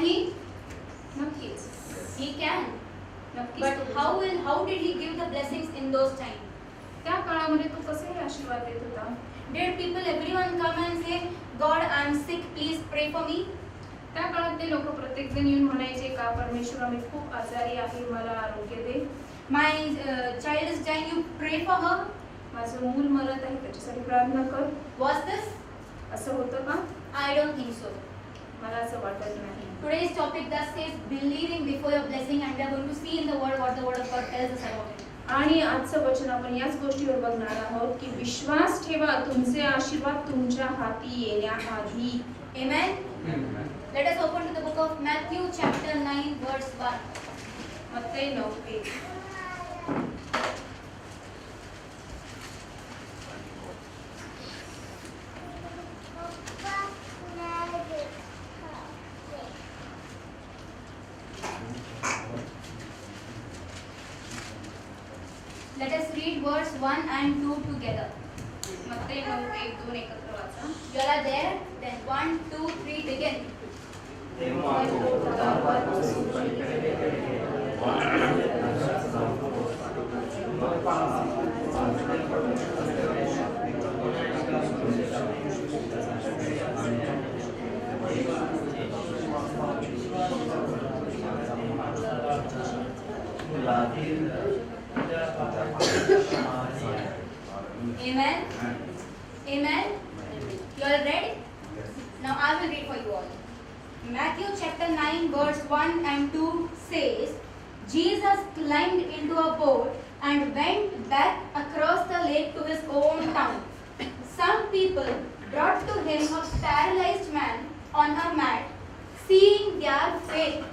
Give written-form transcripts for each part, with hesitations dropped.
He नक्कीच. he can. नक्कीच But तो how did he give the blessings in those times? त्या काळामध्ये तो कसे आशीर्वाद देत होता? Did people everyone come and say, God, I am sick, please pray for me? त्या काळात ते लोक प्रत्येक जण येऊन म्हणायचे का परमेश्वरा मी खूप आजारी आहे मला आरोग्य दे. My child is dying, you pray for her. माझं मूल मरत आहे त्याच्यासाठी प्रार्थना कर. Was this? असं होतं का? I don't think so. मला असं वाटत नाही. Today's topic thus says believing before your blessing, and we are going to see in the word what the word of God tells us about it. आणि आजचं वचन आपण याच गोष्टीवर बघणार आहोत की विश्वास ठेवा तुमचे आशीर्वाद तुमच्या हाती येण्याआधी. Amen. Let us open to the book of Matthew chapter 9 verse 1. मत्ती 9:1. Let us read verse 1 and 2 together. मत्ती 9:1-2 एकत्र वाचा. You all are there? Then 1, 2, 3 begin. Amen. Amen. You all ready? Now I will read for you all. Matthew chapter 9 verse 1 and 2 says, Jesus climbed into a boat and went back across the lake to his own town. Some people brought to him a paralyzed man on a mat. Seeing their faith,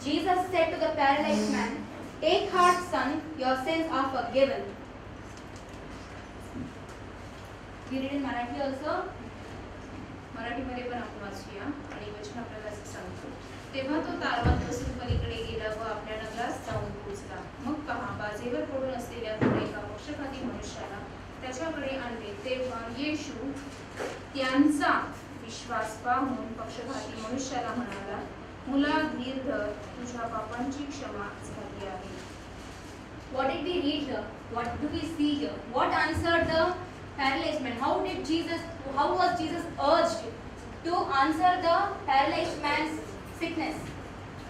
Jesus said to the paralyzed man, "Take heart, son, your sins are forgiven." We read in Marathi also. मराठीमध्ये पण आपण वाचूया आणि वचन आपल्याला असं सांगतो. तेव्हा तो तारवात बसून पलीकडे गेला व आपल्या नगरात जाऊन पोहोचला. मग पहा बाजेवर पडून असलेल्या एका पक्षपाती मनुष्याला त्याच्याकडे आणले. तेव्हा येशू त्यांचा विश्वास पाहून पक्षपाती मनुष्याला म्हणाला, मुला धीर धर, तुझ्या पापांची क्षमा झाली आहे. What did we read here? What do we see here? What answered the paralyzed man? How was Jesus urged to answer the paralyzed man's sickness?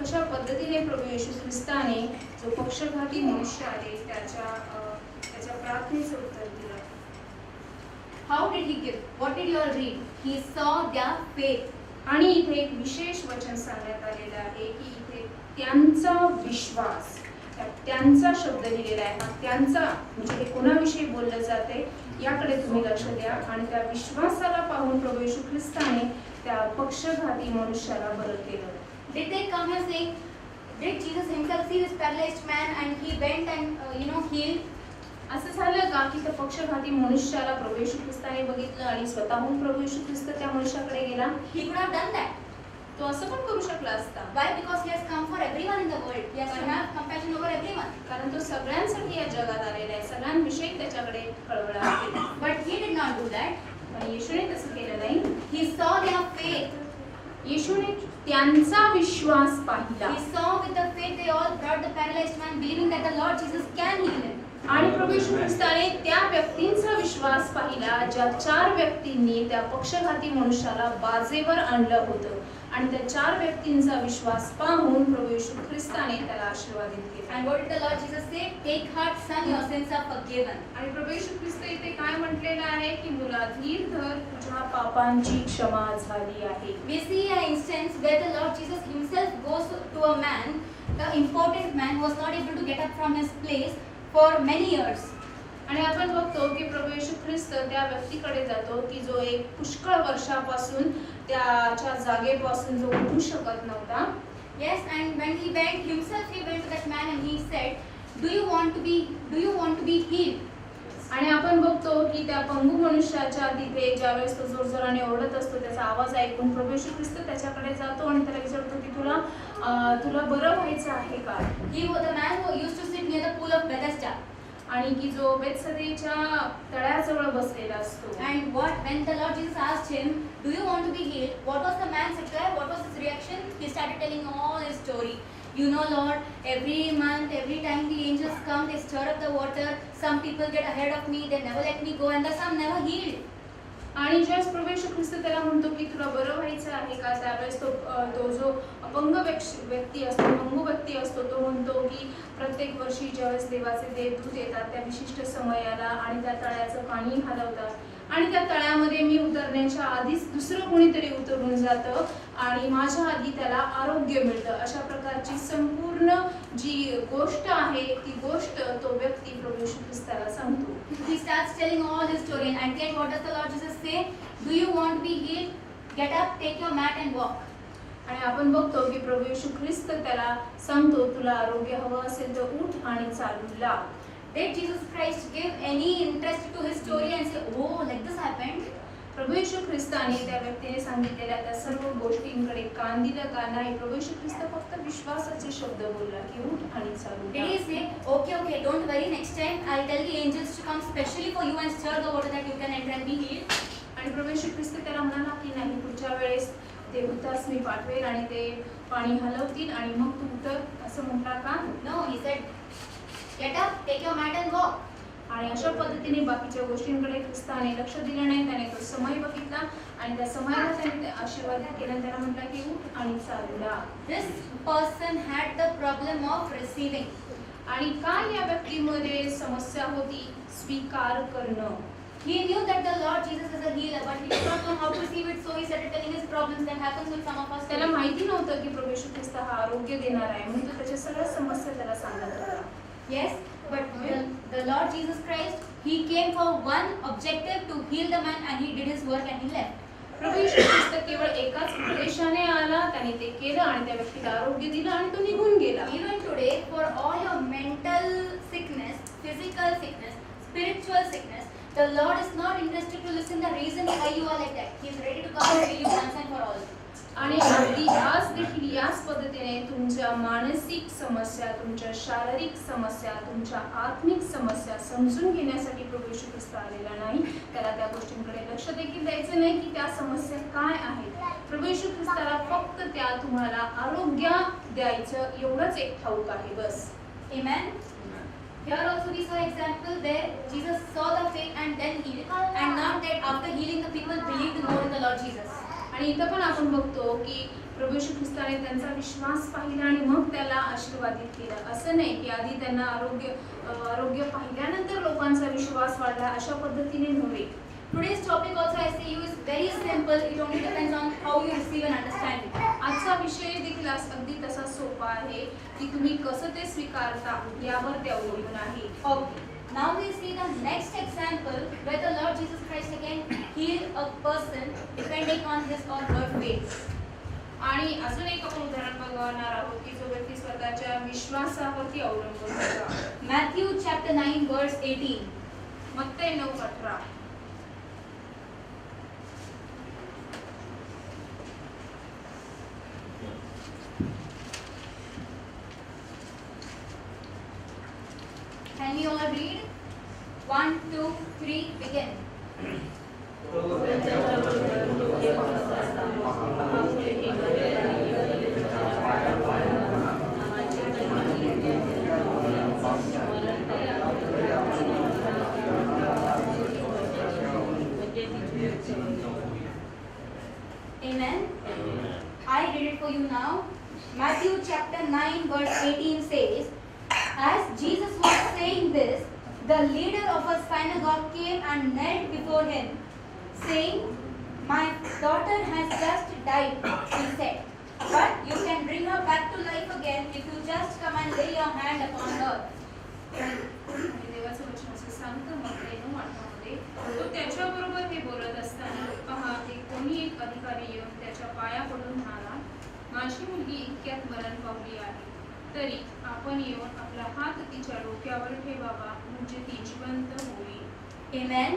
कशा पद्धतीने प्रभू येशू ख्रिस्ताने जो पक्षघाती मनुष्य आहे त्याच्या प्रार्थनेचं उत्तर दिलं. How did he give? What did you all read? He saw their faith. आणि इथे एक विशेष वचन सांगण्यात आलेलं आहे की इथे त्यांचा विश्वास, त्यांचा शब्द लिहिलेला आहे. त्यांचा म्हणजे हे कोणाविषयी बोललं जाते याकडे तुम्ही लक्ष द्या. आणि त्या विश्वासाला पाहून प्रभू येशू ख्रिस्ताने त्या पक्षघाती मनुष्याला बरं केलं. Did they come and say, did Jesus himself see this paralyzed man and he went and healed? असं झालं का की त्या पक्षघाती मनुष्याला प्रभू येशू ख्रिस्ताने बघितलं आणि स्वतःहून प्रभू येशू ख्रिस्त त्या मनुष्याकडे गेला? He could have done that. तो असं पण करू शकला असता. Why? Because he has come for everyone in the world. He has to have compassion over everyone. कारण तो सगळ्यांसाठी या जगात आलेला आहे. सगळ्यांविषयी त्याच्याकडे कळवळा आहे. But he did not do that. पण येशूने तसं केलं नाही. He saw their faith. येशूने त्यांचा विश्वास पाहिला. He saw with the faith they all brought the paralyzed man, believing that the Lord Jesus can heal him. आणि प्रभू येशू ख्रिस्ताने त्या व्यक्तींचा विश्वास पाहिला ज्या 4 व्यक्तींनी त्या पक्षघाती मनुष्याला बाजेवर आणलं होतं. आणि त्या 4 व्यक्तींचा विश्वास पाहून प्रभू येशू ख्रिस्ताने त्याला आशीर्वादित केले. And what did the Lord Jesus say? Take heart, son, your sins are forgiven. आणि प्रभू येशू ख्रिस्त इथे काय म्हटलेलं आहे की मुला धीर धर, तुझ्या पापांची क्षमा झाली आहे. We see an instance where the Lord Jesus himself goes to a man, the important man who was not able to get up from his place for many years. आणि आपण बघतो की प्रभू येशू ख्रिस्त त्या व्यक्तीकडे जातो की जो एक पुष्कळ वर्षापासून त्याच्या जागेपासून जो उठू शकत नव्हता. Yes, and when he went himself, he went to that man and he said, do you want to be healed? आणि आपण बघतो की त्या पंगू मनुष्याच्या तिथे ज्यावेळेस तो जोरजोराने ओरडत असतो त्याचा आवाज ऐकून प्रभू येशू ख्रिस्त त्याच्याकडे जातो आणि त्याला विचारतो की तुला बरं व्हायचं आहे का? He was the man who used to sit near the pool of Bethesda. आणि की जो बेथसदेच्या तळ्याजवळ बसलेला असतो. And when the Lord Jesus asked him, "Do you want to be healed?" What was the man's reply? What was his reaction? He started telling all his story. You know, Lord, every month, every time the angels come, they stir up the water. Some people get ahead of me, they never let me go, and thus I'm never healed. आणि ज्यावेळेस प्रभू येशू ख्रिस्त त्याला म्हणतो की तुला बरं व्हायचं आहे का, त्यावेळेस तो जो अपंग व्यक्ती असतो, अपंग व्यक्ती असतो, तो म्हणतो की प्रत्येक वर्षी ज्यावेळेस देवाचे देवदूत येतात त्या विशिष्ट समयाला आणि त्या तळ्याचं पाणी हलवतात आणि त्या तळ्यामध्ये मी उतरण्याच्या आधीच दुसरं कोणीतरी उतरून जातं आणि माझ्या आधी त्याला आरोग्य मिळतं. अशा प्रकारची संपूर्ण जी गोष्ट आहे ती गोष्ट तो व्यक्ती प्रभू येशू ख्रिस्ताला सांगतो. He starts telling all his story, and then what does the Lord Jesus say? Do you want to be healed? Get up, take your mat, and walk. आणि आपण बघतो की प्रभू येशू ख्रिस्त त्याला सांगतो तुला आरोग्य हवं असेल तर उठ आणि चालू लाग. Did Jesus Christ give any interest to his story and say, "Oh, like this happened"? प्रभू येशू ख्रिस्ताने त्या व्यक्तीने सांगितलेल्या त्या सर्व गोष्टींकडे कान दिलं का? नाही. प्रभू येशू ख्रिस्त फक्त विश्वासाचे शब्द बोलला की उठ आणि चालू Did he लाग. say, "Okay, don't worry, next time I'll tell the angels to come specially for you and stir the water that you can enter and be healed"? आणि प्रभू येशू ख्रिस्त त्याला म्हणाला की नाही, पुढच्या वेळेस ते उतास मी पाठवेल आणि ते पाणी हलवतील आणि मग तू उतर, असं म्हटला का? No, he said, "Get up, take your mat and walk." आणि अशा पद्धतीने बाकीच्या गोष्टींकडे ख्रिस्ताने लक्ष दिलं नाही. त्याने तो समय बघितला आणि त्या समयाला त्याने आशीर्वाद केला. त्याला म्हटलं की उठ आणि चालू लाग. This person had the problem of receiving. आणि काय या व्यक्तीमध्ये समस्या होती? स्वीकार करणं. He knew that the Lord Jesus is a healer, but he did not know how to receive it, so he started telling his problems. That happens with some of us. त्याला माहिती नव्हतं की प्रभू येशू ख्रिस्त हा आरोग्य देणार आहे, म्हणून तो त्याच्या सगळ्या समस्या त्याला सांगत होता. Yes, but the Lord Jesus Christ, he came for one objective, to heal the man, and he did his work and he left. प्रभू येशू ख्रिस्त केवळ एकाच उद्देशाने आला, त्याने ते केलं आणि त्या व्यक्तीला आरोग्य दिलं आणि तो निघून गेला. Even today, for all your mental sickness, physical sickness, spiritual sickness, the Lord is not interested to listen the reason why you are like that. He is ready to come and heal you once and for all. आणि अगदी आज देखील याच पद्धतीने तुमच्या मानसिक समस्या, तुमच्या शारीरिक समस्या, तुमच्या आत्मिक समस्या समजून घेण्यासाठी प्रभू येशू ख्रिस्त आलेला नाही. त्याला त्या गोष्टींकडे लक्ष देखील द्यायचं नाही की त्या समस्या काय आहेत. प्रभू येशू ख्रिस्ताला फक्त त्या तुम्हाला आरोग्य द्यायचं एवढंच एक ठाऊक आहे, बस. Amen. Here also we saw example where Jesus saw the faith and then healed, and not that after healing the people believed more in the Lord Jesus. आणि इथं पण आपण बघतो की प्रभू येशू ख्रिस्ताने त्यांचा विश्वास पाहिला आणि मग त्याला आशीर्वादित केलं. असं नाही की आधी त्यांना आरोग्य पाहिल्यानंतर लोकांचा विश्वास वाढला, अशा पद्धतीने नव्हे. Today's topic also I say you is very simple. It only depends on how you receive and understand it. आजचा विषय देखील अगदी तसा सोपा आहे की तुम्ही कसं ते स्वीकारता यावर ते अवलंबून आहे. Okay. Now we see the next example where the Lord Jesus Christ again healed a person depending on his or her faith. आणि अजून एक आपण उदाहरण बघणार आहोत की जो व्यक्ती स्वतःच्या विश्वासावरती अवलंबून होता. Matthew chapter 9 verse 18. मत्तई 9:18. Can we all read? 1, 2, 3, begin. Amen. I read it for you now. Matthew chapter 9 verse 18 says, "As Jesus was saying this, the leader of a synagogue came and knelt before him, saying, 'My daughter has just died,' he said, 'but you can bring her back to life again if you just come and lay your hand upon her.'" आणि देवाचं वचन असं सांगतं मत्तई 9:18 तो त्याच्याबरोबर हे बोलत असताना पहा कोणी एक अधिकारी येऊन त्याच्या पाया पडून म्हणाला, "माझी मुलगी इतक्यात मरण पावली आहे, तरी आपण येऊन आपला हात तिच्या डोक्यावर ठेवावा म्हणजे ती जिवंत होईल." Amen.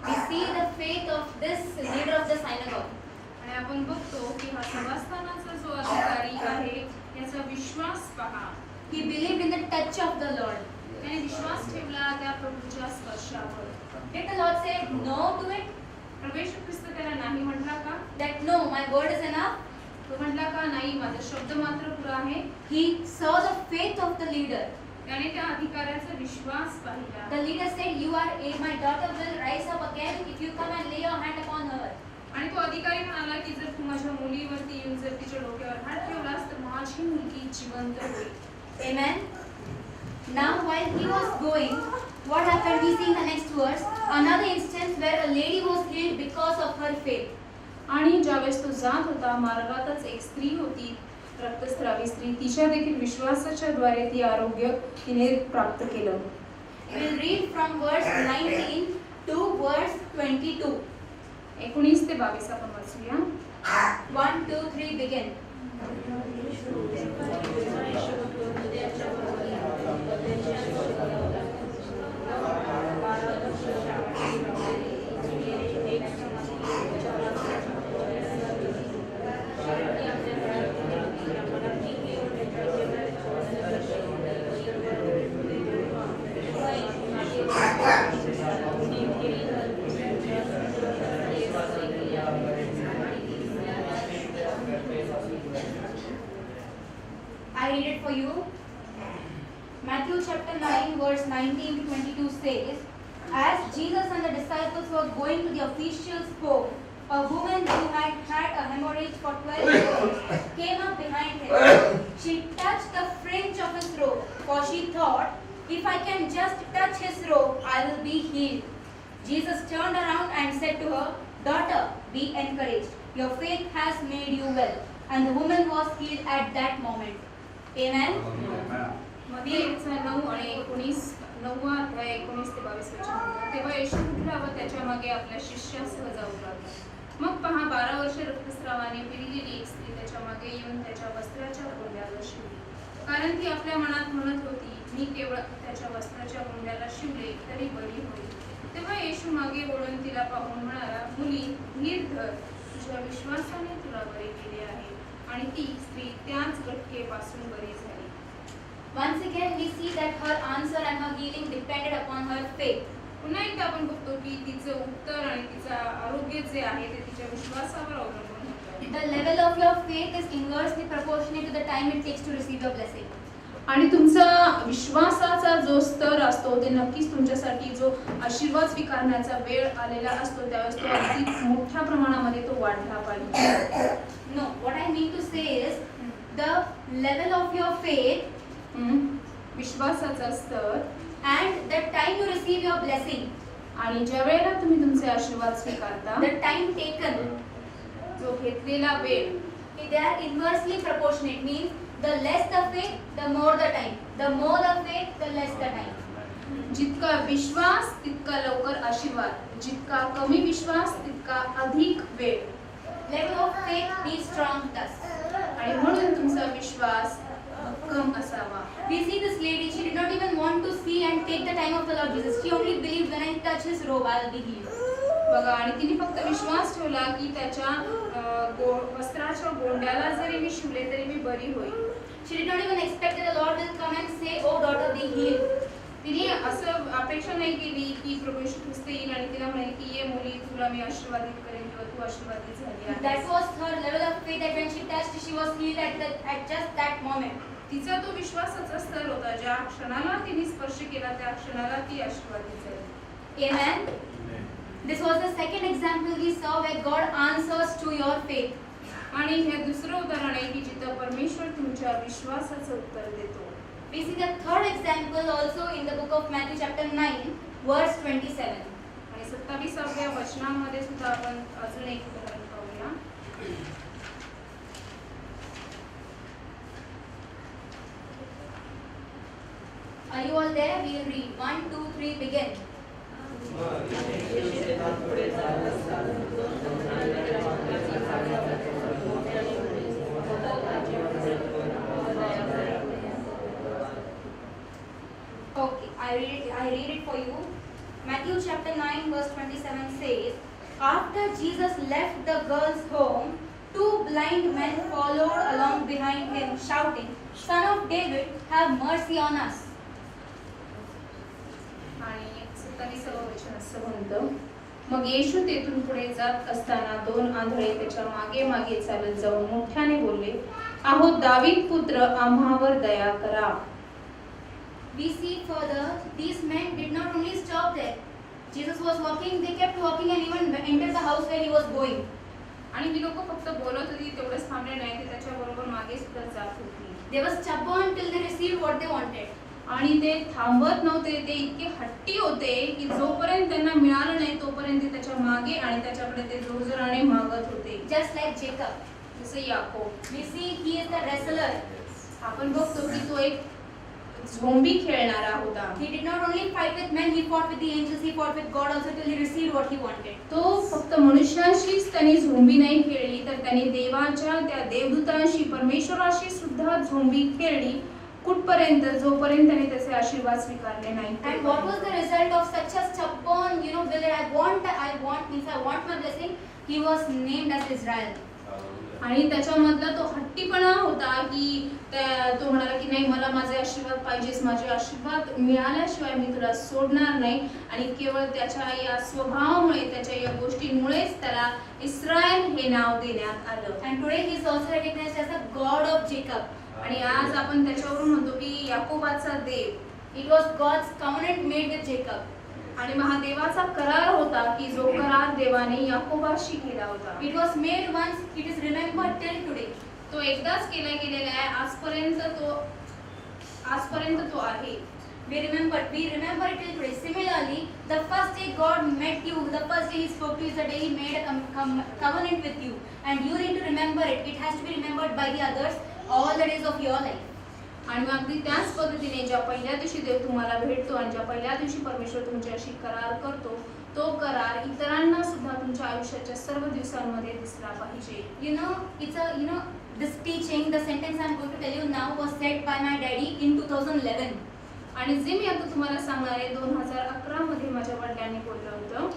We see the faith of this leader of the synagogue. आणि आपण बघतो की हा सभास्थानाचा जो अधिकारी आहे याचा विश्वास पहा. He believed in the touch of the Lord. त्याने विश्वास ठेवला त्या प्रभूच्या स्पर्शावर. Did the Lord say no to it? प्रभू येशू ख्रिस्त त्याला नाही म्हटला का? That no, my word is enough? तो म्हटला का नाही माझा शब्द मात्र पुरा आहे? He saw the faith of the leader. त्याने त्या अधिकाऱ्याचा विश्वास पाहिला. The leader said, "You are a, my daughter will rise up again if you come and lay your hand upon her." आणि तो अधिकारी म्हणाला की जर तू माझ्या मुलीवरती येऊन जर तिच्या डोक्यावर हात ठेवलास तर माझी मुलगी जिवंत होईल. Amen. Now while he was going, what happened? We see in the next verse another instance where a lady was healed because of her faith. आणि ज्यावेळेस तो जात होता मार्गातच एक स्त्री होती, रक्तस्रावी स्त्री, तिच्या देखील विश्वासाच्या द्वारे ती आरोग्य तिने प्राप्त केलं. We will read from verse 19 to verse 22. 19 ते 22 आपण वाचूया. 1, 2, 3 begin. I read it for you. Matthew chapter 9 verse 19 to 22 says, as Jesus and the disciples were going to the official's home, a woman who had had a hemorrhage for 12 years came up behind him. She touched the fringe of his robe, for she thought, if I can just touch his robe, I will be healed. Jesus turned around and said to her, daughter, be encouraged. Your faith has made you well. And the woman was healed at that moment. Amen. मत्तेचा 9 आणि 19 9 अध्याय 19 ते 22 वचन. तेव्हा येशू उठला व त्याच्या मागे आपल्या शिष्यासह जाऊ लागला. मग पहा 12 वर्ष रक्तस्रावाने पिळलेली एक स्त्री त्याच्या मागे येऊन त्याच्या वस्त्राच्या गोंड्याला शिवली. कारण ती आपल्या मनात म्हणत होती, मी केवळ त्याच्या वस्त्राच्या गोंड्याला शिवले तरी बरी होईल. तेव्हा येशू मागे वळून तिला पाहून म्हणाला, मुली, धीर धर, तुझ्या विश्वासाने तुला बरे केले आहे. आणि ती स्त्री त्याच गटकेपासून बरी झाली. Once again we see that her answer and her healing depended upon her faith. पुन्हा एकदा आपण बघतो की तिचं उत्तर आणि तिचं आरोग्य जे आहे ते तिच्या विश्वासावर अवलंबून होतं. The level of your faith is inversely proportionate to the time it takes to receive your blessing. आणि तुमचा विश्वासाचा जो स्तर असतो ते नक्कीच तुमच्यासाठी जो आशीर्वाद स्वीकारण्याचा वेळ आलेला असतो त्यावेळेस तो अगदी मोठ्या प्रमाणामध्ये तो वाढला पाहिजे. No, what I mean to say is the level of your faith विश्वासाचा स्तर and the time you receive your blessing, आणि ज्या वेळेला तुम्ही तुमचे आशीर्वाद स्वीकारता the time taken, जो घेतलेला वेळ, they are inversely proportionate. Means the less the faith, the more the time. The more the faith, the less the time. जितका विश्वास तितका लवकर आशीर्वाद, जितका कमी विश्वास तितका अधिक वेळ. Level of faith needs strong trust. आणि म्हणून तुमचा विश्वास भक्कम असावा. We see this lady, she did not even want to see and take the time of the Lord Jesus. She only believed when I touch his robe, I will be healed. बघा, आणि तिने फक्त विश्वास ठेवला की त्याच्या वस्त्राच्या गोंड्याला जरी मी शिवले तरी मी बरी होईल. She did not even expect that the Lord will come and say, oh daughter, be healed. तिने असं अपेक्षा नाही केली की प्रभू येशू ख्रिस्त येईल आणि तिला म्हणे की ये मुली, तुला मी आशीर्वादित करेन किंवा तू आशीर्वादित झाली आहेस. That was her level of faith that when she touched, she was healed at just that moment. तिचा तो विश्वासाचा स्तर होता, ज्या क्षणाला तिने स्पर्श केला त्या क्षणाला ती आशीर्वादित झाली. Amen. This was the second example we saw where God answers to your faith. आणि हे दुसरं उदाहरण आहे की जिथं परमेश्वर तुमच्या विश्वासाचं उत्तर देतो. We see the third example also in the book of Matthew chapter 9 verse 27. आणि 27व्या वचनामध्ये सुद्धा आपण अजून एक उदाहरण पाहूया. Are you all there? We will read 1, 2, 3 begin. Okay, I read it for you. Matthew chapter 9 verse 27 says, after Jesus left the girl's home, two blind men followed along behind him, shouting, Son of David, have mercy on us. आणि 27व वचन असं म्हणतं, मग येशू तेथून पुढे जात असताना 2 आंधळे त्याच्या मागे मागे चालत जाऊन मोठ्याने बोलले, अहो दावीद पुत्र, आम्हावर दया करा. We see further, these men did not only stop there. Jesus was walking, they kept walking and even entered the house where he was going. आणि ही लोक फक्त बोलत होती तेवढंच थांबले नाही, ते त्याच्या बरोबर मागे सुद्धा जात होती. They were stubborn till they received what they wanted. आणि ते थांबत नव्हते, ते इतके हट्टी होते की जोपर्यंत त्यांना मिळालं नाही तोपर्यंत ते त्याच्या मागे आणि त्याच्याकडे ते जोरजोराने मागत होते. Just like Jacob. जसं Yakob. We see he is the wrestler. आपण बघतो की तो एक झोंबी खेळणारा होता. He did not only fight with men, he fought with the angels, he fought with God also till he received what he wanted. तो फक्त मनुष्यांशीच त्यांनी झोंबी नाही खेळली, तर त्यांनी देवाच्या त्या देवदूतांशी, परमेश्वराशी सुद्धा झोंबी खेळली, कुठपर्यंत जोपर्यंत त्याने त्याचे आशीर्वाद स्वीकारले नाही. And what was the result of such a stubborn, will I want my blessing? He was named as Israel. आणि त्याच्यामधला तो हट्टीपणा होता की तो म्हणाला की नाही, मला माझे आशीर्वाद पाहिजेच, माझे आशीर्वाद मिळाल्याशिवाय मी तुला सोडणार नाही. आणि केवळ त्याच्या या स्वभावामुळे, त्याच्या या गोष्टींमुळेच त्याला इस्रायल हे नाव देण्यात आलं. And today he is also recognized as the God of Jacob. आणि आज आपण त्याच्यावरून म्हणतो की याकोबाचा देव. It was God's covenant made with Jacob. आणि महादेवाचा करार होता की जो करार देवाने याकोबाशी केला होता. It was made once, it is remembered till today. तो एकदाच केला गेलेला आहे, आजपर्यंत तो आहे. We remember it till today. Similarly, the first day God met you, the first day he spoke to you is the day he made a covenant with you. And you need to remember it. It has to be remembered by the others all the days of your life. आणि अगदी त्याच पद्धतीने ज्या पहिल्या दिवशी देव तुम्हाला भेटतो आणि ज्या पहिल्या दिवशी परमेश्वर तुमच्याशी करार करतो, तो करार इतरांना सुद्धा तुमच्या आयुष्याच्या सर्व दिवसांमध्ये दिसला पाहिजे. This teaching, the sentence I am going to tell you now was said by my daddy in 2011. आणि जे मी आता तुम्हाला सांगणार आहे 2011 मध्ये माझ्या वडिलांनी बोललं होतं,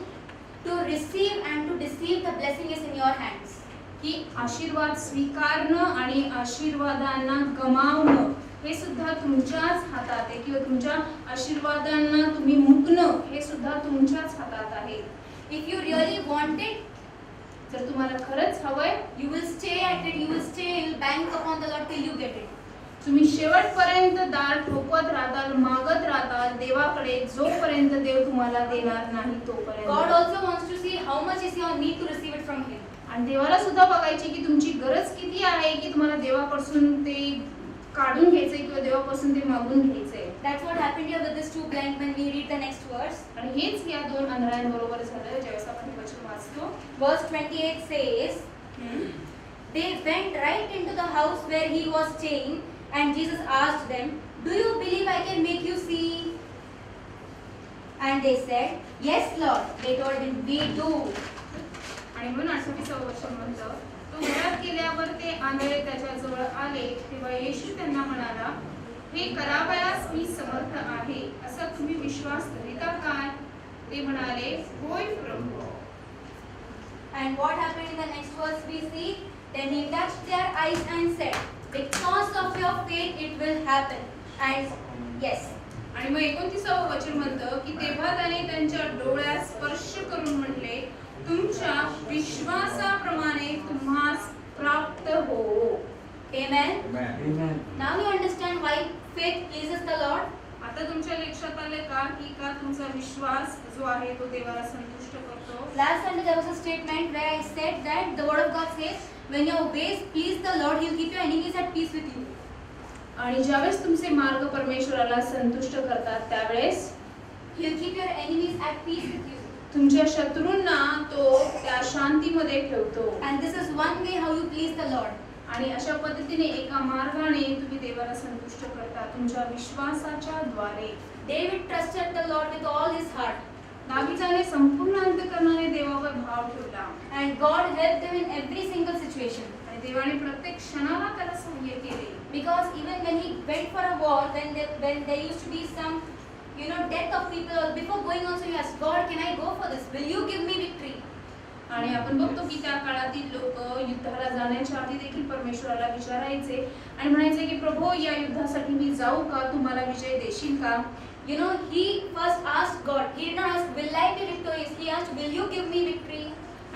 to receive and to deceive the blessing is in your hands. की आशीर्वाद स्वीकारणं आणि आशीर्वादांना गमावणं हे सुद्धा तुमच्याच हातात आहे, किंवा तुमच्या आशीर्वादांना तुम्ही मुकणं हे सुद्धा तुमच्याच हातात आहे. If you really want it, जर तुम्हाला खरंच हवंय, you will stay at it, you will stay, you will bank upon the Lord till you get it. तुम्ही शेवटपर्यंत दार ठोकत राहताल, मागत राहताल देवाकडे, जोपर्यंत देव तुम्हाला देणार नाही तोपर्यंत. God also wants to see how much is your need to receive it from him. आणि देवाला सुद्धा बघायचे की तुमची गरज किती आहे की तुम्हाला देवापासून ते काढून घ्यायचे किंवा देवापासून ते मागून घ्यायचे. That's what happened here with these two blind men. We read the next verse. आणि हेच या 2 आंधळ्यांबरोबर झालं ज्यावेळेस आपण हे वचन वाचतो. Verse 28 says, they went right into the house where he was staying, and Jesus asked them, do you believe I can make you see? And they said, yes Lord. They told him, we do. आणि म्हणून 28व वचन म्हणतं, तो घरात गेल्यावर ते आंधळे त्याच्याजवळ आले, तेव्हा येशू त्यांना म्हणाला, हे करावयास मी समर्थ आहे, असा तुम्ही विश्वास धरिता काय? ते म्हणाले, होय प्रभू. And what happened in the next verse we see? Then he touched their eyes and said, because of your faith it will happen. And yes. आणि मग 29व वचन म्हणतं की तेव्हा त्याने त्यांच्या डोळ्यात स्पर्श करून म्हटले, तुमच्या विश्वासाप्रमाणे तुम्हास प्राप्त हो. Amen. Amen. Now you understand why faith pleases the Lord. आता तुमच्या लक्षात आले का की का तुमचा विश्वास जो आहे तो देवाला संतुष्ट करतो. Last Sunday there was a statement where I said that the word of God says, when your ways please the Lord, He will keep your enemies at peace with you. आणि ज्यावेळेस तुमचे मार्ग परमेश्वराला संतुष्ट करतात त्यावेळेस He will keep your enemies at peace with you. तुमच्या शत्रूंना तो त्या शांतीमध्ये ठेवतो. And this is one way how you please the Lord. आणि अशा पद्धतीने एका मार्गाने तुम्ही देवाला संतुष्ट करता तुमच्या विश्वासाच्या द्वारे. David trusted the Lord with all his heart. दावीदाने संपूर्ण अंतःकरणाने देवावर भाव ठेवला. And God helped him in every single situation. आणि देवाने प्रत्येक क्षणाला त्याला सहाय्य केले. Because even when he went for a war, when there used to be some death of people, or before going on, so he asked, God, can I go for this? Will you give me victory? आणि आपण बघतो की त्या काळातील लोक युद्धाला जाण्याच्या आधी देखील परमेश्वराला विचारायचे आणि म्हणायचे की प्रभू या युद्धासाठी मी जाऊ का, तू मला विजय देशील का. You know, he first asked God. He did not ask, will I be victorious? He asked, will you give me victory?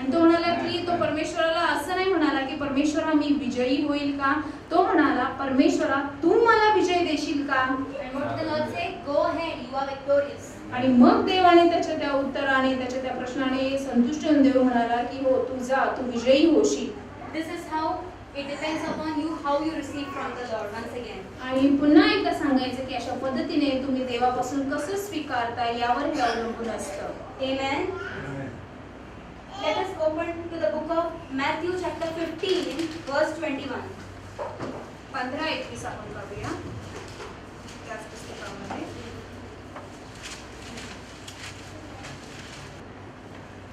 आणि तो म्हणाला की तो परमेश्वराला असं नाही म्हणाला की परमेश्वरा मी विजयी होईल का, तो म्हणाला परमेश्वरा तू मला विजय देशील का. And what did the Lord say? Go ahead, you are victorious. आणि मग देवाने त्याच्या त्या उत्तराने त्याच्या त्या प्रश्नाने संतुष्ट होऊन देव म्हणाला की हो तू जा, तू विजयी होशील. This is how it depends upon you, how you receive from the Lord. Once again. आणि पुन्हा एकदा सांगायचं की अशा पद्धतीने तुम्ही देवापासून कसं स्वीकारता यावर हे अवलंबून असतं. Amen. Let us open to the book of Matthew chapter 15 verse 21. 15-21 आपण पाहूया त्याच पुस्तकामध्ये.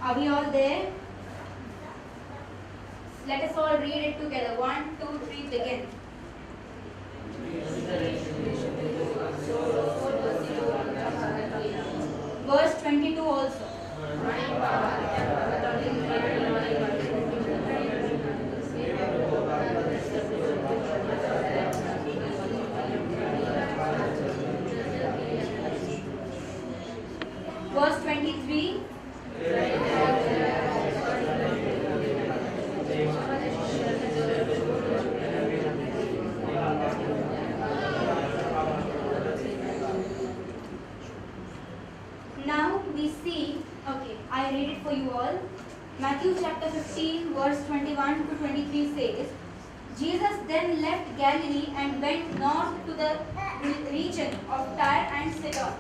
Are we all there? Let us all read it together. 1, 2, 3, begin. Verse 22 also. Verse 23. Now we see, okay, I read it for you all. Matthew chapter 15 verse 21 to 23 says, Jesus then left Galilee and went north to the region of Tyre and Sidon.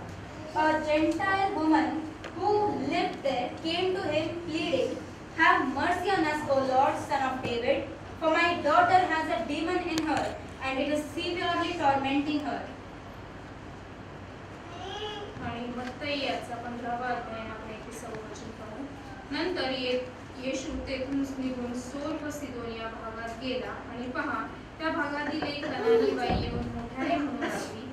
A Gentile woman who lived there came to him pleading, "Have mercy on us, O Lord, Son of David, for my daughter has a demon in her and it is severely tormenting her." आणि मत्तई याचा 15वा अध्याय आपण 21 वचन पाहू. नंतर येशू तेथून निघून सोर व सिदोन या भागात गेला आणि पहा त्या भागातील एक कनानी बाई येऊन मोठ्याने म्हणू लागली,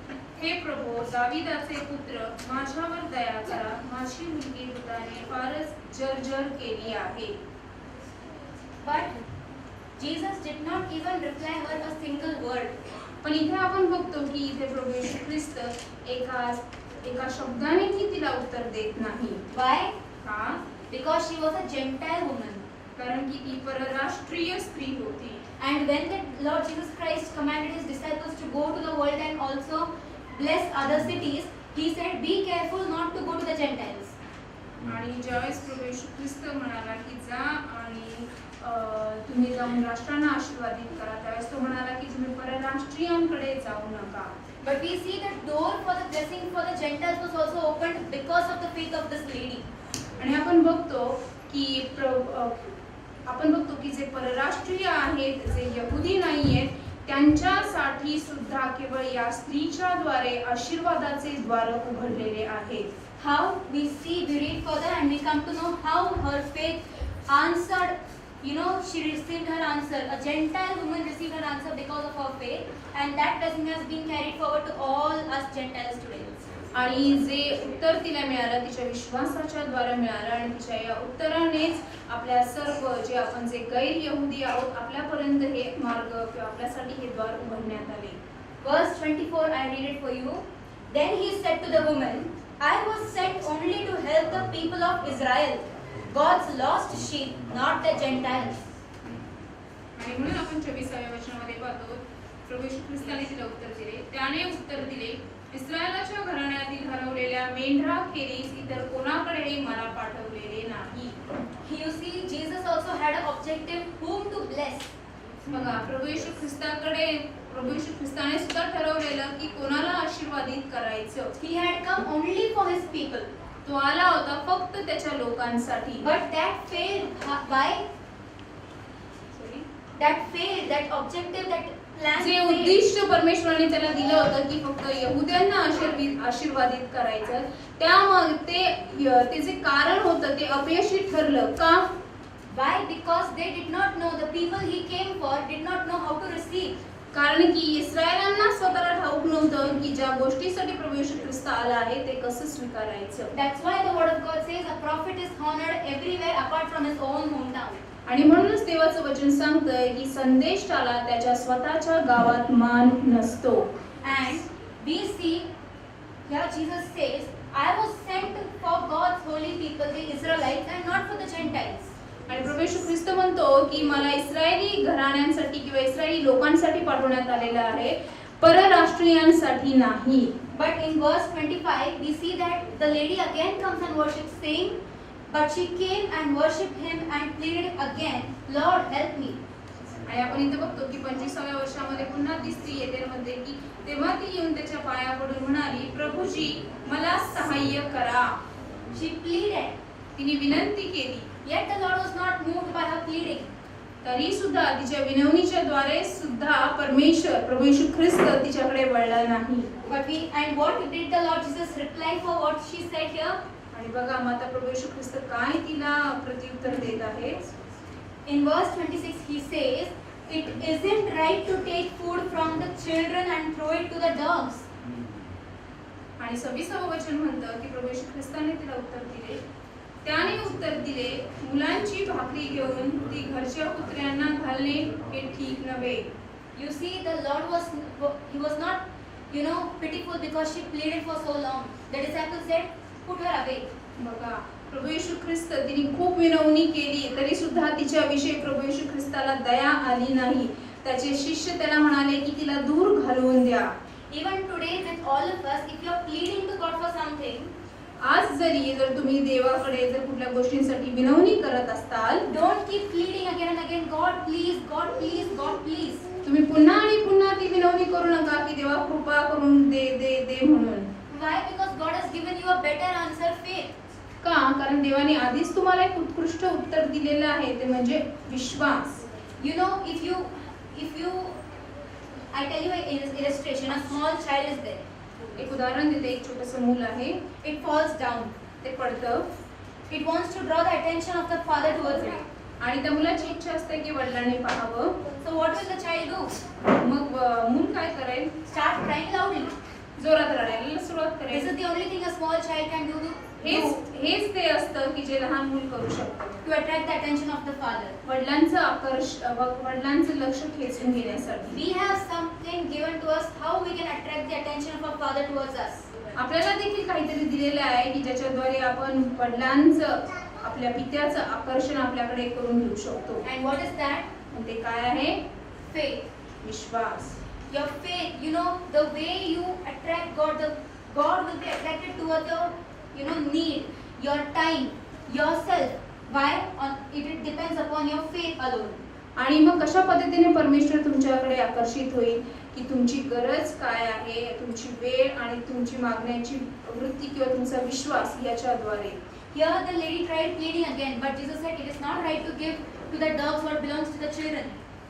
हे प्रभू दाविदाचे पुत्र, माझ्यावर दया करा, माझी मुलगी भूताने फारच जर्जर केली आहे. But Jesus did not even reply her a single word. पण इथे आपण बघतो की इथे प्रभू येशू ख्रिस्त एका शब्दानेही तिला उत्तर देत नाही. Why? का? Because she was a Gentile woman. कारण की ती परराष्ट्रीय स्त्री होती. And when the Lord Jesus Christ commanded his disciples to go to the world and also bless other cities, he said, be careful not to go to the Gentiles. आणि ज्यावेळेस प्रभू येशू ख्रिस्त म्हणाला की जा आणि तुम्ही जाऊन राष्ट्रांना आशीर्वादित करा, त्यावेळेस तो म्हणाला की तुम्ही परराष्ट्रीयांकडे जाऊ नका. But we see the door for the blessing for the Gentiles was also opened because of the faith of this lady. आणि आपण बघतो की जे परराष्ट्रीय आहेत, जे यहुदी नाहीयेत, त्यांच्यासाठी सुद्धा केवळ या स्त्रीच्या द्वारे आशीर्वादाचे द्वार उघडलेले आहेत. How we see, we read further and we come to know how her faith answered. You know, she received her answer. A Gentile woman received her answer because of her faith, and that blessing has been carried forward to all us Gentiles today. आणि जे उत्तर तिला मिळालं तिच्या विश्वासाच्या द्वारे मिळालं आणि तिच्या या उत्तरानेच आपल्या सर्व जे आपण जे गैर यहुदी आहोत आपल्यापर्यंत हे मार्ग किंवा आपल्यासाठी हे द्वार उघडण्यात आले. Verse 24, I read it for you. Then he said to the woman, I was sent only to help the people of Israel, God's lost sheep, not the Gentiles. आणि म्हणून आपण 24व्या वचनामध्ये पाहतो प्रभू येशू ख्रिस्ताने तिला उत्तर दिले, त्याने उत्तर दिले, इस्रायलाच्या घराण्यातील हरवलेल्या मेंढराखेरीज इतर कोणाकडेही मला पाठवलेले नाही. You see, Jesus also had an objective whom to bless. बघा प्रभू येशू ख्रिस्ताने सुद्धा ठरवलेलं की कोणाला आशीर्वादित करायचं. He had come only for his people. तो आला होता फक्त त्याच्या लोकांसाठी. But that failed. Why? That objective, that plan. जे उद्दिष्ट परमेश्वराने त्याला दिलं होतं की फक्त यहुद्यांना आशीर्वादित करायचं, ते जे कारण होतं ते अपयशी ठरलं. का? Why? Because they did not know, the people he came for did not know how to receive. कारण की इस्रायलांना स्वतःला ठाऊक नव्हतं की ज्या गोष्टीसाठी प्रभू येशू ख्रिस्त आला आहे ते कसं स्वीकारायचं. That's why the word of God says a prophet is honored everywhere apart from his own hometown. आणि म्हणूनच देवाचं वचन सांगतंय की संदेष्टाला त्याच्या स्वतःच्या गावात मान नसतो. And we see Here Jesus says, I was sent for God's holy people, the Israelites, and not for the Gentiles. आणि प्रभू येशू ख्रिस्त म्हणतो की मला इस्रायली घराण्यांसाठी किंवा इस्रायली लोकांसाठी पाठवण्यात आलेलं आहे, परराष्ट्रीयांसाठी नाही. But in verse 25, we see that the lady again comes and worships, saying, but she came and worshipped him and pleaded again, Lord, help me. आणि आपण इथे बघतो की 25व्या वर्षामध्ये पुन्हा ती स्त्री येते आणि म्हणते की तेव्हा ती येऊन त्याच्या पाया पडून म्हणाली, प्रभूजी मला सहाय्य करा. She pleaded, तिने विनंती केली. yet the Lord was not moved by her pleading. तरी सुद्धा तिच्या विनवणीच्या द्वारे सुद्धा परमेश्वर प्रभू येशू ख्रिस्त तिच्याकडे वळला नाही. And what did the Lord Jesus reply for what she said here? आणि बघा माता प्रभू येशू ख्रिस्त काय तिला प्रत्युत्तर देत आहे. In verse 26 he says, it isn't right to take food from the children and throw it to the dogs. आणि 26वं वचन म्हणतं की प्रभू येशू ख्रिस्ताने तिला उत्तर दिले, त्याने उत्तर दिले, मुलांची भाकरी घेऊन ती घरच्या कुत्र्यांना घालणे हे ठीक नव्हे. You see, the Lord was not, pitiful because she pleaded for so long. The disciples said, put her away. बघा प्रभू येशू ख्रिस्त तिने खूप विनवणी केली, तरी सुद्धा तिच्याविषयी प्रभू येशू ख्रिस्ताला दया आली नाही. त्याचे शिष्य त्याला म्हणाले की तिला दूर घालवून द्या. Even today with all of us, if you are pleading to God for something, आज जर तुम्ही देवाकडे जर कुठल्या गोष्टींसाठी विनवणी करत असताल, don't keep pleading again and again, God please, God please, God please. तुम्ही पुन्हा आणि पुन्हा ती विनवणी करू नका की देवा कृपा करून दे दे दे म्हणून. Why? Because God has given you a better answer, faith. का? कारण देवाने आधीच तुम्हाला एक उत्कृष्ट उत्तर दिलेलं आहे, ते म्हणजे विश्वास. If you I tell you an illustration. A small child is there. एक उदाहरण देते, एक छोटंसं मूल आहे, It falls down. ते पडतं. It wants to draw the attention of the father towards it. आणि त्या मुलाची इच्छा असते की वडिलांनी पाहावं. So what will the child do? मग मूल काय करेल? Start crying loudly. जोरात रडायला सुरुवात This करेल. is the only thing a small child can do हेच ते असतं की जे लहान मूल करू शकतं, to attract the attention of the father. वडिलांचं लक्ष खेचून घेण्यासाठी. We have something given to us how we can attract the attention of our father towards us. आपल्याला देखील काहीतरी दिलेलं आहे की ज्याच्याद्वारे आपण वडिलांचं, आपल्या पित्याचं आकर्षण आपल्याकडे करून घेऊ शकतो. And what is that? आणि ते काय आहे? Faith. विश्वास. Your faith, the way you attract God, God will be attracted towards your need, your time, yourself. Why? It depends upon your faith alone. आणि मग कशा पद्धतीने परमेश्वर तुमच्याकडे आकर्षित होईल की तुमची गरज काय आहे, तुमची वेळ आणि तुमची मागण्याची वृत्ती किंवा तुमचा विश्वास याच्याद्वारे. Here the lady tried pleading again, but Jesus said it is not right to give to the dogs what belongs to the children.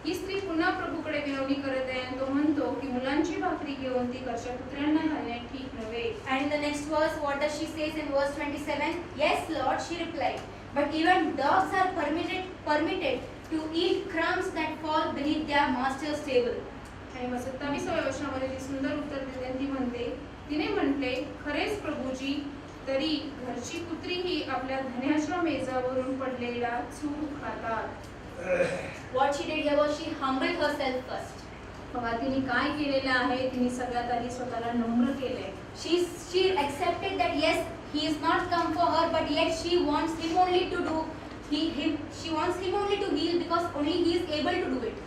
ही स्त्री पुन्हा प्रभूकडे विनवणी करत आहे आणि तो म्हणतो की मुलांची भाकरी घेऊन ती घरच्या कुत्र्यांना घालणे ठीक नव्हे. And in the next verse, what does she say in verse 27? Yes, Lord, she replied, but even dogs are permitted to eat crumbs that fall beneath their master's table. आणि मग 27व्या वर्षामध्ये ती सुंदर उत्तर देते आणि ती म्हणते, तिने म्हटले, खरेच प्रभूजी, तरी घरची कुत्री ही आपल्या धन्याच्या मेजावरून पडलेला चूर खातात. What she did here was she humbled herself first. बघा तिने काय केलेलं आहे, तिने सगळ्यात आधी स्वतःला नम्र केले. She accepted that yes, he is not come for her, but yet she wants him only to do she wants him only to heal because only he is able to do it.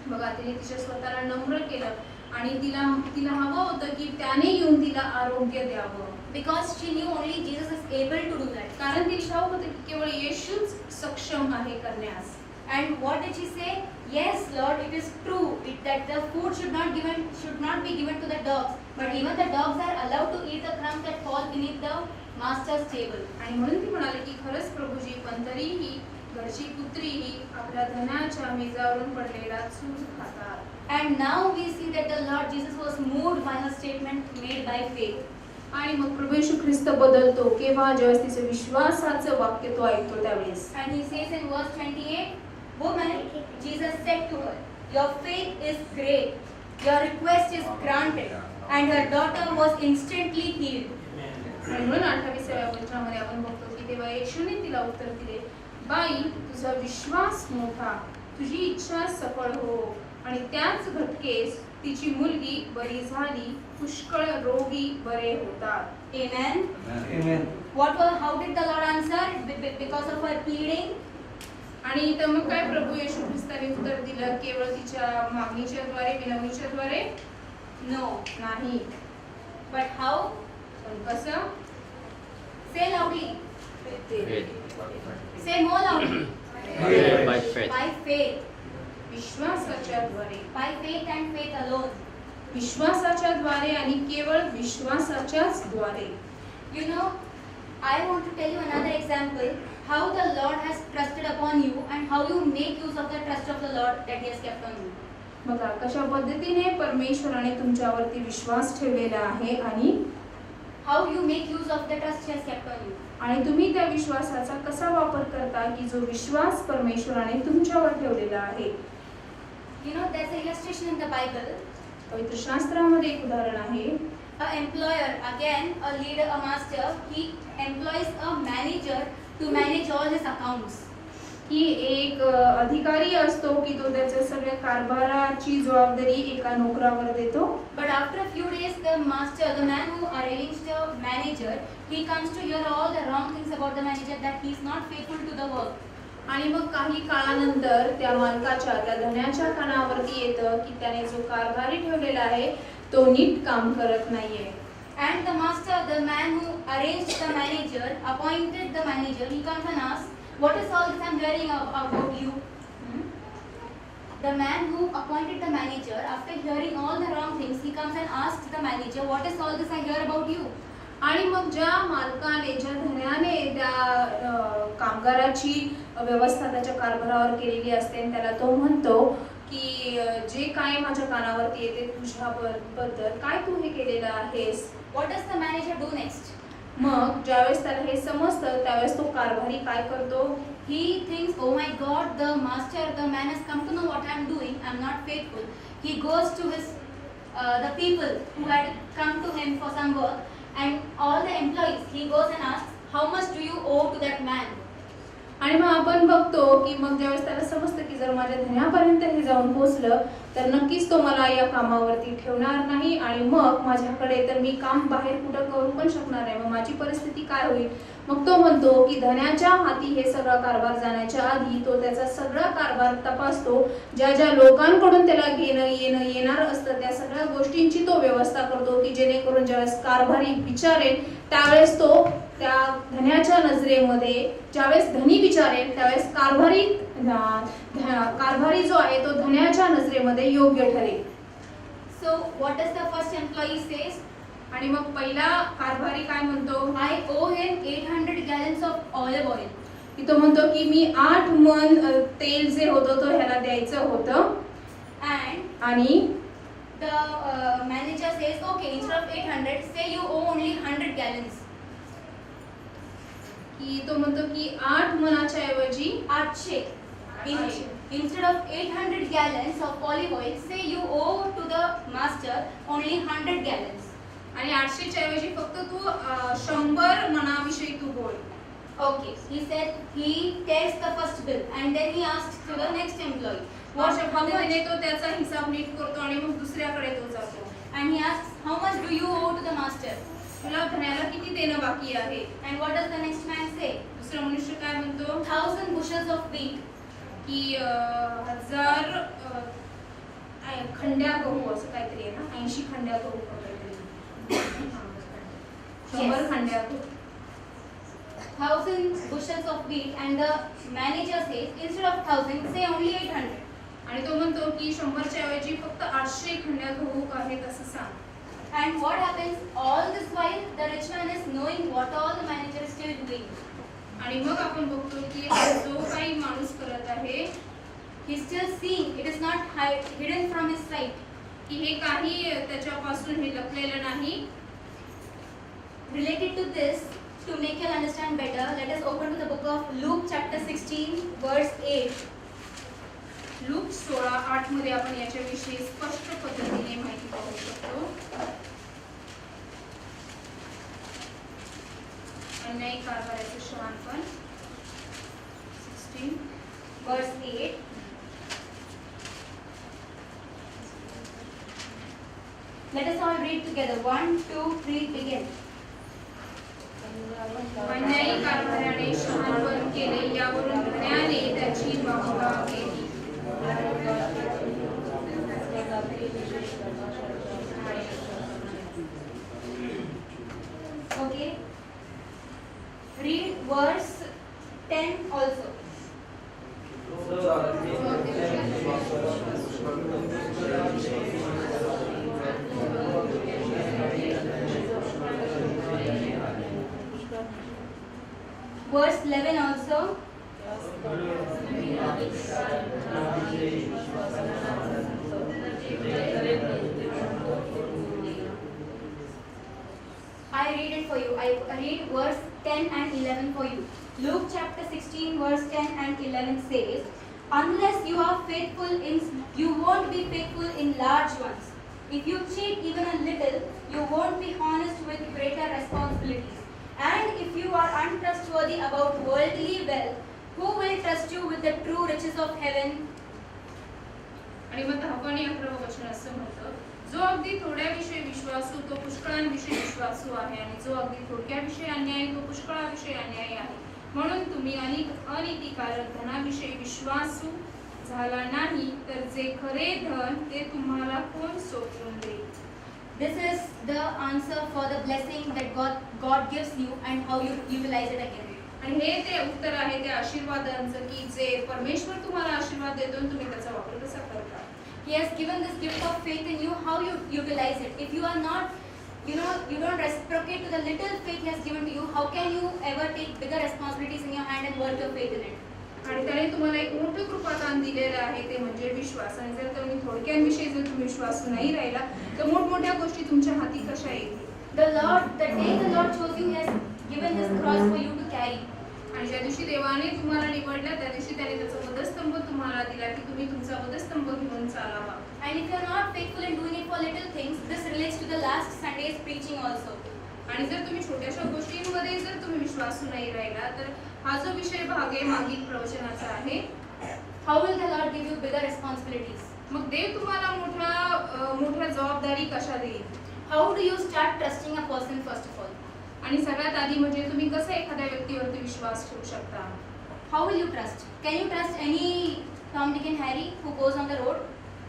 बघा तिने तिच्या स्वतःला नम्र केलं आणि तिला हवं होतं की त्याने येऊन तिला आरोग्य द्यावं. Because she knew only Jesus is able to do that. कारण तिला ठाऊक होतं की केवळ येशूच सक्षम आहे करण्यास. And what did she say? Yes, Lord, it is true that the food should not be given to the dogs, but even the dogs are allowed to eat the crumbs that fall beneath the master's table. आणि म्हणून ती म्हणाली की खरंच प्रभूजी, पण तरीही घरची कुत्री ही आपल्या धनाच्या मेजावरून पडलेला चूर खातात. And now we see that the Lord Jesus was moved by her statement made by faith. आणि मग प्रभू येशू ख्रिस्त बदलतो केव्हा? जेव्हा तिचे विश्वासाचं वाक्य तो ऐकतो त्यावेळेस. And he says in verse 28, Woman, Jesus said to her, your faith is great, your request is granted. And her daughter was instantly healed. आणि म्हणून 28व्या वचनामध्ये आपण बघतो की तेव्हा येशूने तिला उत्तर दिले, बाई, तुझा विश्वास मोठा, तुझी इच्छा सफळ हो. आणि त्याच घटकेस तिची मुलगी बरी झाली, पुष्कळ रोगी बरे होतात. Amen. Amen. How did the Lord answer? Because of her pleading? आणि इथं मग काय प्रभू येशू ख्रिस्ताने उत्तर दिलं? केवळ तिच्या मागणीच्या द्वारे, विनवणीच्या द्वारे? No. नाही. But how? पण कसं? Say loudly. Faith. Say more loudly. By faith. By faith. विश्वासाच्या द्वारे. By faith and faith alone. विश्वासाच्या द्वारे आणि केवळ विश्वासाच्याच द्वारे. You know, I want to tell you another example how the Lord has trusted upon you and how you make use of the trust of the Lord that He has kept on you. बघा कशा पद्धतीने परमेश्वराने तुमच्यावरती विश्वास ठेवलेला आहे आणि How you make use of the trust He has kept on you. आणि तुम्ही त्या विश्वासाचा कसा वापर करता की जो विश्वास परमेश्वराने तुमच्यावर ठेवलेला आहे. You know, there's an illustration in the Bible. पवित्र शास्त्रामध्ये एक उदाहरण आहे. A employer, again a leader, a master, he employs a manager to manage all his accounts. की एक अधिकारी असतो की तो त्याच्या सगळ्या कारभाराची जबाबदारी एका नोकरावर देतो. But after a few days, the master, the man who arranged the manager, he comes to hear all the wrong things about the manager, that he is not faithful to the work. आणि मग काही काळानंतर त्या मालकाच्या त्या धन्याच्या कानावरती येतं की त्याने जो कारभारी ठेवलेला आहे तो नीट काम करत नाहीये. And the master, the man who arranged the manager, appointed the manager, he comes and asks, what is all this I'm hearing about you? The man who appointed the manager, after hearing all the wrong things, he comes and asks the manager, what is all this I hear about you? आणि मग ज्या मालकाने ज्या धन्याने त्या कामगाराची व्यवस्था त्याच्या कारभारावर केलेली असते आणि त्याला तो म्हणतो की जे काय माझ्या कानावरती येते तुझ्याबद्दल काय तू हे केलेलं आहेस. What does the manager do next? मग ज्यावेळेस त्याला हे समजतं त्यावेळेस तो कारभारी काय करतो. He thinks, oh my God, the master, the man has come to know what I'm doing. I'm not faithful. He goes to his the people who had come to him for some work, and all the employees. He goes and asks, how much do you owe to that man? आणि मग आपण बघतो की मग ज्यावेळेस त्याला समजतं की जर माझ्या धन्यापर्यंत हे जाऊन पोहोचलं तर नक्कीच तो मला या कामावरती ठेवणार नाही आणि मग माझ्याकडे तर मी काम बाहेर कुठं करू पण शकणार नाही. मग माझी परिस्थिती काय होईल. मग तो म्हणतो की धन्याच्या हाती हे सगळा कारभार जाण्याच्या आधी तो त्याचा सगळा कारभार तपासतो. ज्या ज्या लोकांकडून त्याला येणार असतं त्या सगळ्या गोष्टींची तो व्यवस्था करतो की जेणेकरून ज्यावेळेस कारभारी विचारेल त्यावेळेस तो त्या धन्याच्या नजरेमध्ये ज्यावेळेस धनी विचारेल त्यावेळेस कारभारी जो आहे तो धन्याच्या नजरेमध्ये योग्य ठरेल. So what does the first employee says? आणि मग पहिला कारभारी काय म्हणतो. I owe him 800 gallons of olive oil. की तो म्हणतो की मी 8 मन तेल जे होतं तो ह्याला द्यायचं होतं. आणि The manager says, okay, instead of 800, say you owe only 100 gallons. की तो म्हणतो की 8 मनाच्या ऐवजी 800. Instead of 800 gallons of olive oil, say you owe to the master only 100 gallons. आणि 800 च्या ऐवजी फक्त तू 100 मनाविषयी तू बोल. Okay, he said he takes the first bill and then he asks to the next employee. अशा पद्धतीने तो त्याचा हिसाब नीट करतो आणि मग दुसऱ्याकडे तो जातो. And he asks, how much do you owe to the master? तुला धन्याला किती देणं बाकी आहे. And what does the next man say? दुसरा मनुष्य काय म्हणतो. 1000 bushels of wheat. की 1000 खंड्या गहू असं काहीतरी आहे ना. 80 खंड्या गहू काहीतरी. 100 खंड्या गहू. 1000 bushels of wheat, and the manager says, instead of 1000, say only 800. आणि तो म्हणतो की 100 च्या ऐवजी फक्त 800 खंड्या गहू आहेत असं सांग. And what happens? All this while, the rich man is knowing what all the manager is still doing. आणि मग आपण बघतो की जो काही माणूस करत आहे He's still seeing. It is not hidden from his sight. की हे काही त्याच्यापासून हे लपलेलं नाही. Related to this, to make you understand better, let us open to the book of Luke chapter 16, verse 8. Look 16:8 मध्ये आपण याच्याविषयी स्पष्ट पद्धतीने माहिती पाहू शकतो. अन्यायी कारभाराचे शहाणपण 16 verse 8. Let us all read together. 1, 2, 3, begin. अन्यायी कारभाराने शहाणपण केले, यावरून धन्याने त्याची वाहुगा केली. Okay. Read verse 10 also. Verse 11 also. I read it for you. I read verse 10 and 11 for you. Luke chapter 16 verse 10 and 11 says, unless you are faithful you won't be faithful in large ones. If you cheat even a little, you won't be honest with greater responsibilities. And if you are untrustworthy about worldly wealth, who will trust you with the true riches of heaven? आणि मग 10 आणि 11 वचन असं म्हणतं, जो अगदी थोड्याविषयी विश्वासू तो पुष्कळांविषयी विश्वासू आहे, आणि जो अगदी थोडक्याविषयी अन्यायी तो पुष्कळाविषयी अन्यायी आहे. म्हणून तुम्ही अनितिकारक धनाविषयी विश्वासू झाला नाही, तर जे खरे धन ते तुम्हाला कोण सोडून देईल? This is the answer for the blessing that God gives you and how you utilize it again. आणि हे ते उत्तर आहे त्या आशीर्वादांचं की जे परमेश्वर तुम्हाला आशीर्वाद देतो आणि तुम्ही त्याचा वापर कसा करता. He has given this gift of faith in you, how you utilize it. If you are not, you don't reciprocate to the little faith He has given to you, how can you ever take bigger responsibilities in your hand and work your faith in it? आणि त्याने तुम्हाला एक मोठं कृपादान दिलेलं आहे, ते म्हणजे विश्वास. आणि जर तुम्ही थोडक्यांविषयी जर तुम्ही विश्वास नाही राहिला तर मोठमोठ्या गोष्टी तुमच्या हाती कशा येतील. The day the Lord chose you, He has given His cross for you to carry. आणि ज्या दिवशी देवाने तुम्हाला निवडलं त्या दिवशी त्याने त्याचा वधस्तंभ तुम्हाला दिला की तुम्ही तुमचा वधस्तंभ घेऊन चालावा. And if you are not faithful in doing it for little things, this relates to the last Sunday's preaching also. आणि जर तुम्ही छोट्याशा गोष्टींमध्ये जर तुम्ही विश्वासू नाही राहिला तर हा जो विषय भाग आहे मागील प्रवचनाचा आहे. How will the Lord give you bigger responsibilities? मग देव तुम्हाला मोठ्या जबाबदारी कशा देईल? How do you start trusting a person first of all? आणि सगळ्यात आधी म्हणजे तुम्ही कसं एखाद्या व्यक्तीवरती विश्वास ठेवू शकता? How will you trust? Can you trust any Tom, Dick and Harry who goes on the road?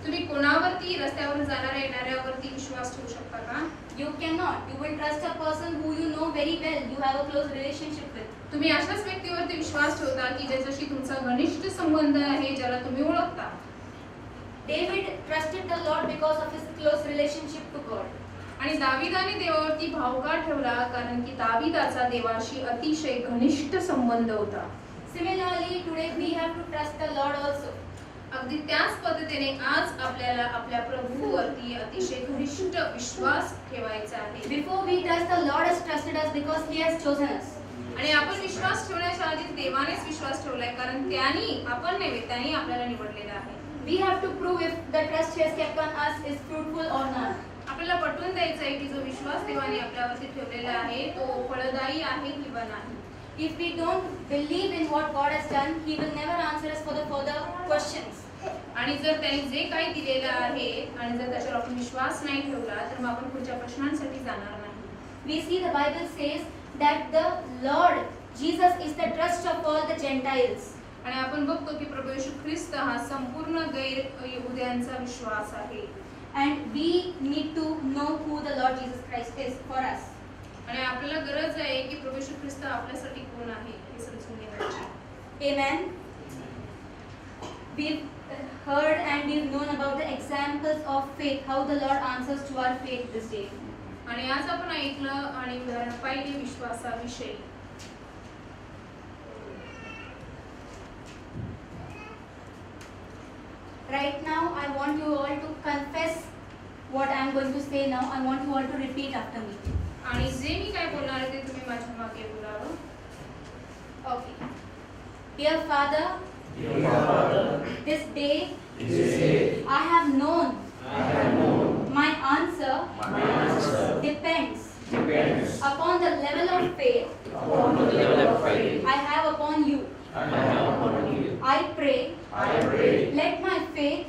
तुम्ही कोणावरती रस्त्यावर जाणाऱ्या येणाऱ्यावरती विश्वास ठेवू शकता का? You cannot. You will trust a person who you know very well. You have a close relationship with. तुम्ही अशाच व्यक्तीवरती विश्वास ठेवता की ज्याच्याशी तुमचा घनिष्ठ संबंध आहे, ज्याला तुम्ही ओळखता. David trusted the Lord because of his close relationship to God. आणि दाविदाने देवावरती भाव का ठेवला? कारण की दाविदाचा देवाशी अतिशय घनिष्ठ संबंध होता. Similarly, today we have to trust the Lord also. अगदी त्याच पद्धतीने आज आपल्याला आपल्या प्रभूवरती अतिशय घनिष्ठ विश्वास ठेवायचा आहे. Before we trust, the Lord has trusted us because He has chosen us. आणि आपण विश्वास ठेवण्याच्या आधी देवानेच विश्वास ठेवलाय, कारण त्यांनी आपण नव्हे त्यांनी आपल्याला निवडलेलं आहे. We have to prove if the trust He has kept on us is fruitful or not. आपल्याला पटवून द्यायचं आहे की जो विश्वास देवाने आपल्यावरती ठेवलेला आहे तो फळदायी आहे किंवा नाही. If we don't believe in what God has done, He will never answer us for the further questions. आणि जर त्यांनी जे काही दिलेलं आहे आणि जर त्याच्यावर आपण विश्वास नाही ठेवला तर मग आपण पुढच्या प्रश्नांसाठी जाणार नाही. We see the Bible says that the Lord Jesus is the trust of all the Gentiles. आणि आपण बघतो की प्रभू येशू ख्रिस्त हा संपूर्ण गैर यहुद्यांचा विश्वास आहे. And we need to know who the Lord Jesus Christ is for us. आणि आपल्याला गरज आहे की प्रभू येशू ख्रिस्त आपल्यासाठी कोण आहे हे समजून घ्यायचे. Amen. We've heard and we've known about the examples of faith, how the Lord answers to our faith this day. आणि आज आपण ऐकलं आणि उदाहरण पाहिले विश्वासाविषयी. Right now, I want you all to confess what I am going to say now. I want you all to repeat after me. आणि जे मी काय बोलणार आहे ते तुम्ही माझ्या मागे बोलावं. Okay. Dear Father, this day I have known my answer depends upon the level of faith I have upon you. I pray, let my faith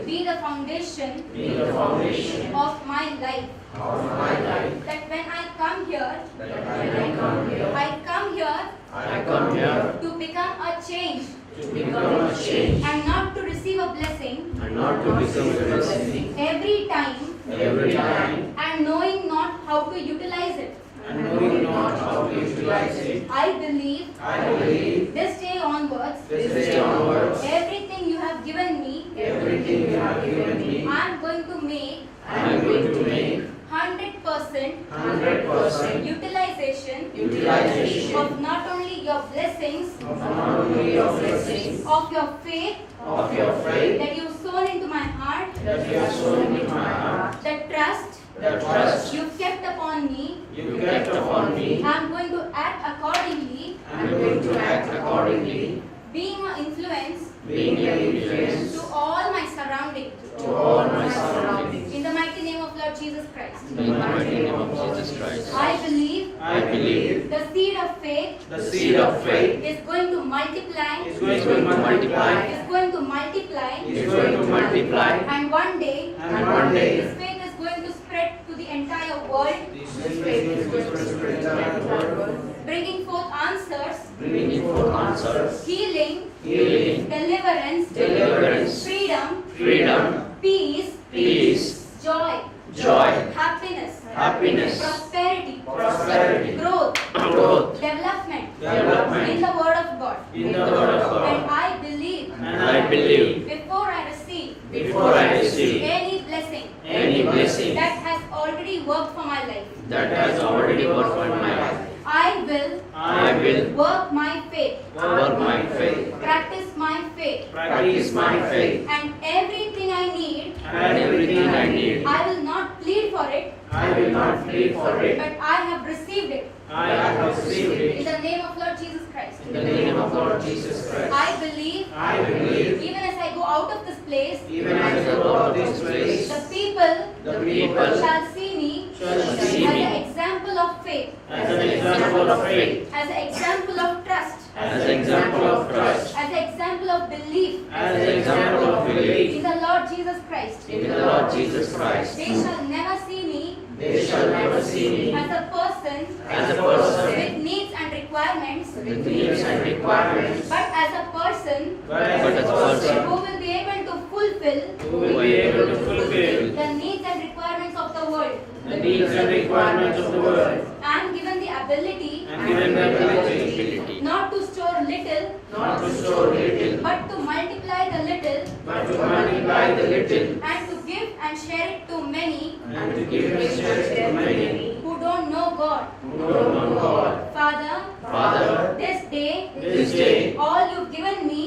be the foundation foundation being the foundation of my life. of my life. That when I come here, That when I come here, I come here I come here to become a change to become a change and not to receive a blessing and not to become a blessing every time every time and knowing not how to utilize it. and knowing not how to utilize it. I believe I believe this day onwards, this day onwards, everything you have given me, everything you have given me, I am going to make I am going to make 100% 100% utilization utilization of not only your blessings, of not only your blessings, of your faith of your faith that you sown into my heart, that you have sown into my heart, the trust the trust you kept upon me. you kept upon me. I am going to act accordingly, I am going to act accordingly, being an influence being an influence to all my surroundings. to all my surroundings. In the mighty name of Lord Jesus Christ. In the mighty name of Jesus Christ. I believe I believe the seed of faith the seed of faith is going to multiply, is going to multiply, is going to multiply, is going to multiply, and one day and one day this faith is going to spread to the entire world, this faith is going to spread to the world, bringing forth answers, bringing forth answers, healing, healing, deliverance, deliverance, freedom, freedom, peace, peace, joy, joy, happiness, happiness, prosperity, prosperity, growth, growth, development development in the Word of God. in the word of And God. I believe And I believe before I receive before I receive any blessing any blessing that has already worked for my life, that has already worked for my life, I will I will work my faith, work my faith, practice my faith, practice my faith, and everything I need, and everything I need. I will not plead for it, I will not plead for it. but I have received it I have received in it the name of Lord Jesus Christ. in the name of Lord Jesus Christ. I believe I believe even as I go out of this place, even as I go out of this place, the people the people shall see me shall as see an me example of faith, as an example of faith, as an example of trust, as an example of trust, as an example of belief as an example of belief in the Lord Jesus Christ. in the Lord Jesus Christ. They shall never see me They shall never see me as a person as a person with needs and requirements, with needs and requirements, but as a person but as a person who will be able to fulfill who will be able to fulfill the needs and requirements of the world. the needs and requirements of the world, I am given the ability and given the ability not to store little, not to store little, but to multiply the little but to multiply the little, and to give and share it to many and to give and share it to many who don't know God. who don't know God. Father, Father, this day, all you've given me,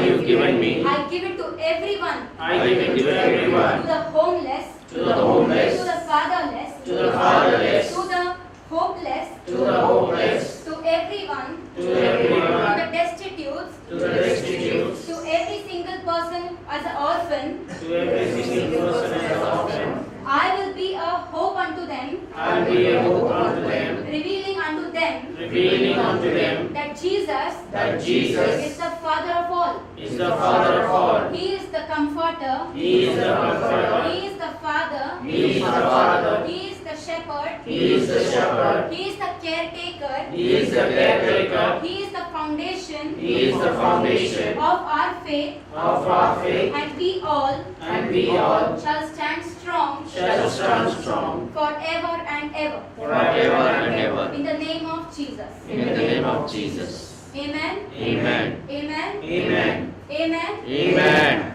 you've given me, I give it to everyone, I give it to to everyone, the homeless, to the homeless, to the fatherless, to the fatherless, to the hopeless, to the hopeless, to everyone, to to everyone, the destitute, to the destitute, to every single person as an orphan. to every single person as an orphan. I will be a hope unto them, I will be a hope unto them, revealing unto them revealing unto them that Jesus that Jesus is the Father of all. is the Father of all. He is the Comforter. He is the Comforter. He is the Father. He is the Father. He is the Shepherd. He is the Shepherd. He is the caretaker. He is the caretaker. He is the foundation He is the foundation of our faith, of our faith, and we all and we all shall stand strong shall stand strong forever and ever. forever and ever. In the name of Jesus. In the name of Jesus. Amen. Amen. Amen. Amen. Amen. Amen.